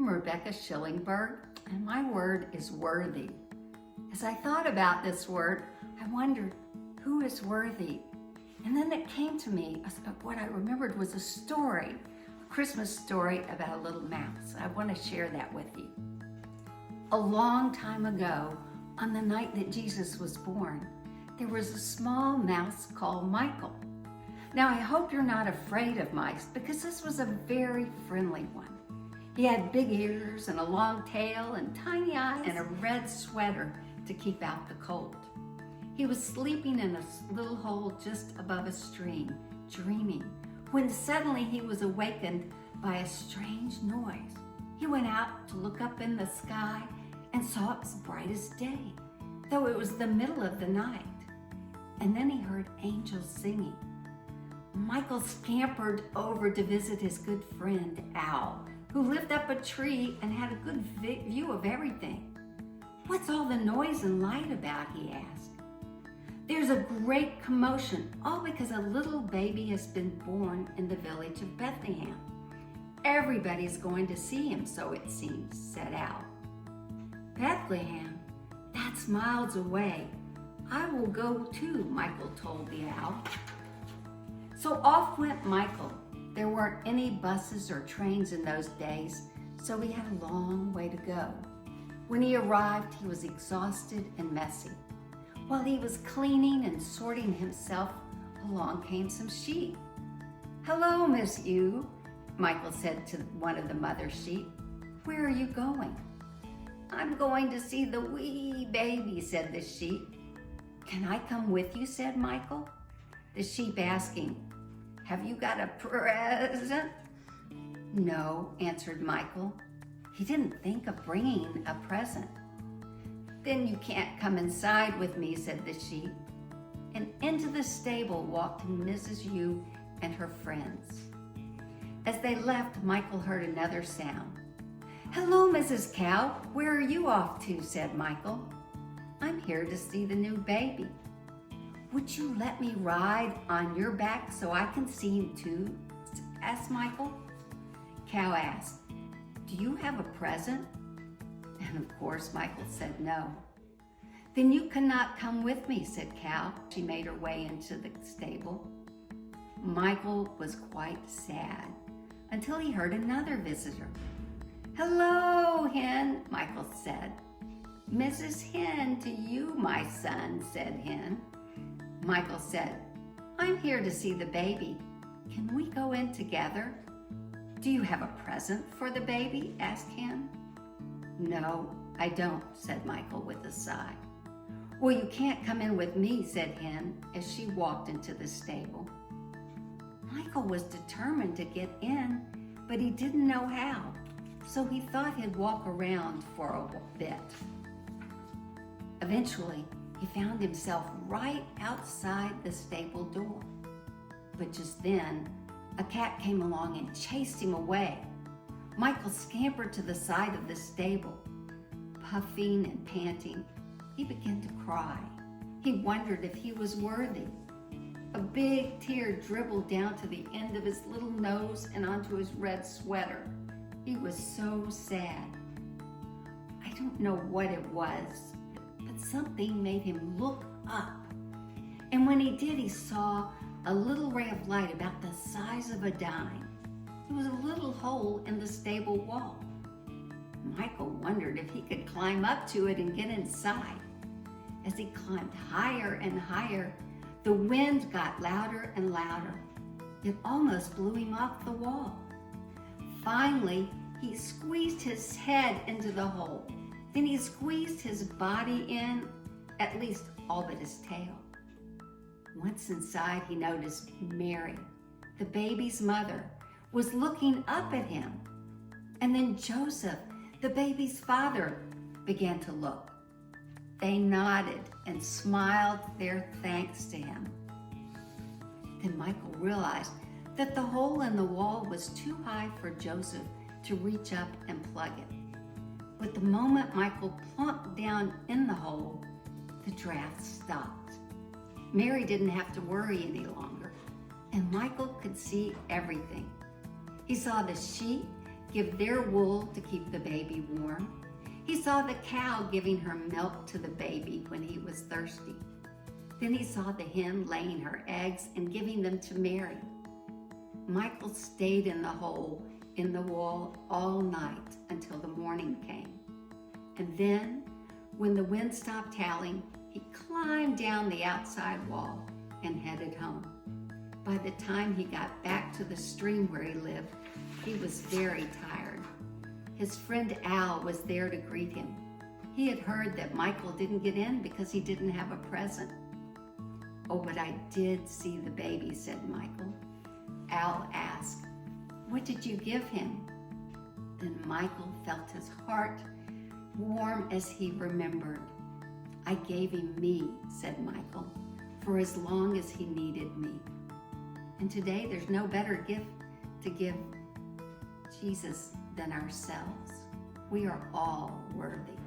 Rebecca Schillingberg, and my word is worthy. As I thought about this word, I wondered, who is worthy? And then it came to me, what I remembered was a story, a Christmas story about a little mouse. I want to share that with you. A long time ago, on the night that Jesus was born, there was a small mouse called Michael. Now, I hope you're not afraid of mice, because this was a very friendly one. He had big ears and a long tail and tiny eyes and a red sweater to keep out the cold. He was sleeping in a little hole just above a stream, dreaming, when suddenly he was awakened by a strange noise. He went out to look up in the sky and saw it was bright as day, though it was the middle of the night. And then he heard angels singing. Michael scampered over to visit his good friend, Owl, who lived up a tree and had a good view of everything. "What's all the noise and light about?" he asked. "There's a great commotion, all because a little baby has been born in the village of Bethlehem. Everybody's going to see him, so it seems," said Owl. "Bethlehem? That's miles away. I will go too," Michael told the owl. So off went Michael. There weren't any buses or trains in those days, so he had a long way to go. When he arrived, he was exhausted and messy. While he was cleaning and sorting himself, along came some sheep. "Hello, Miss Ewe," Michael said to one of the mother sheep. "Where are you going?" "I'm going to see the wee baby," said the sheep. "Can I come with you?" said Michael. The sheep asking, "Have you got a present?" "No," answered Michael. He didn't think of bringing a present. "Then you can't come inside with me," said the sheep. And into the stable walked Mrs. Ewe and her friends. As they left, Michael heard another sound. "Hello, Mrs. Cow. Where are you off to?" said Michael. "I'm here to see the new baby." "Would you let me ride on your back so I can see him too?" asked Michael. Cow asked, "Do you have a present?" And of course, Michael said no. "Then you cannot come with me," said Cow. She made her way into the stable. Michael was quite sad until he heard another visitor. "Hello, Hen," Michael said. "Mrs. Hen to you, my son," said Hen. Michael said, "I'm here to see the baby. Can we go in together?" "Do you have a present for the baby?" asked Hen. "No, I don't," said Michael with a sigh. "Well, you can't come in with me," said Hen as she walked into the stable. Michael was determined to get in, but he didn't know how, so he thought he'd walk around for a bit. Eventually, he found himself right outside the stable door. But just then, a cat came along and chased him away. Michael scampered to the side of the stable. Puffing and panting, he began to cry. He wondered if he was worthy. A big tear dribbled down to the end of his little nose and onto his red sweater. He was so sad. I don't know what it was, but something made him look up. And when he did, he saw a little ray of light about the size of a dime. There was a little hole in the stable wall. Michael wondered if he could climb up to it and get inside. As he climbed higher and higher, the wind got louder and louder. It almost blew him off the wall. Finally, he squeezed his head into the hole. Then he squeezed his body in, at least all but his tail. Once inside, he noticed Mary, the baby's mother, was looking up at him. And then Joseph, the baby's father, began to look. They nodded and smiled their thanks to him. Then Michael realized that the hole in the wall was too high for Joseph to reach up and plug it. But the moment Michael plunked down in the hole, the draft stopped. Mary didn't have to worry any longer, and Michael could see everything. He saw the sheep give their wool to keep the baby warm. He saw the cow giving her milk to the baby when he was thirsty. Then he saw the hen laying her eggs and giving them to Mary. Michael stayed in the hole in the wall all night until the morning came. And then, when the wind stopped howling, he climbed down the outside wall and headed home. By the time he got back to the stream where he lived, he was very tired. His friend Al was there to greet him. He had heard that Michael didn't get in because he didn't have a present. "Oh, but I did see the baby," said Michael. Al asked, "What did you give him?" Then Michael felt his heart warm as he remembered. "I gave him me," said Michael, "for as long as he needed me." And today there's no better gift to give Jesus than ourselves. We are all worthy.